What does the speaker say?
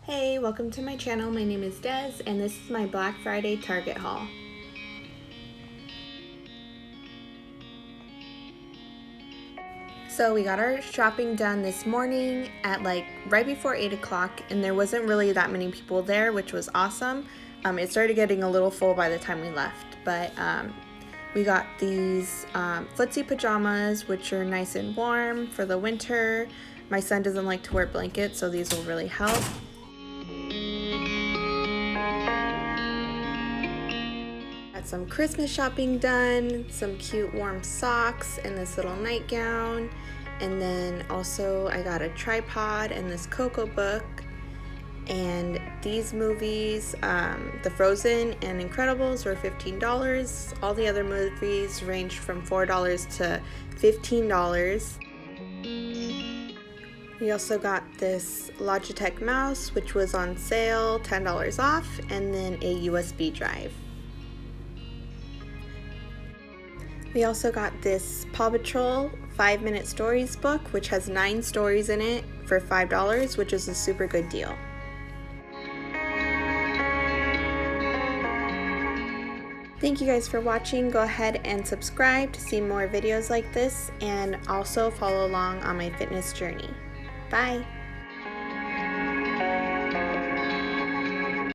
Hey, welcome to my channel. My name is Des and this is my Black Friday Target haul. So we got our shopping done this morning at right before 8 o'clock and there wasn't really that many people there, which was awesome. It started getting a little full by the time we left, but we got these footsie pajamas, which are nice and warm for the winter. My son doesn't like to wear blankets, so these will really help. Got some Christmas shopping done, some cute warm socks and this little nightgown, and then also I got a tripod and this Cocoa book. And these movies, the Frozen and Incredibles, were $15. All the other movies ranged from $4 to $15. We also got this Logitech mouse, which was on sale, $10 off, and then a USB drive. We also got this Paw Patrol 5-minute stories book, which has 9 stories in it for $5, which is a super good deal. Thank you guys for watching. Go ahead and subscribe to see more videos like this and also follow along on my fitness journey. Bye!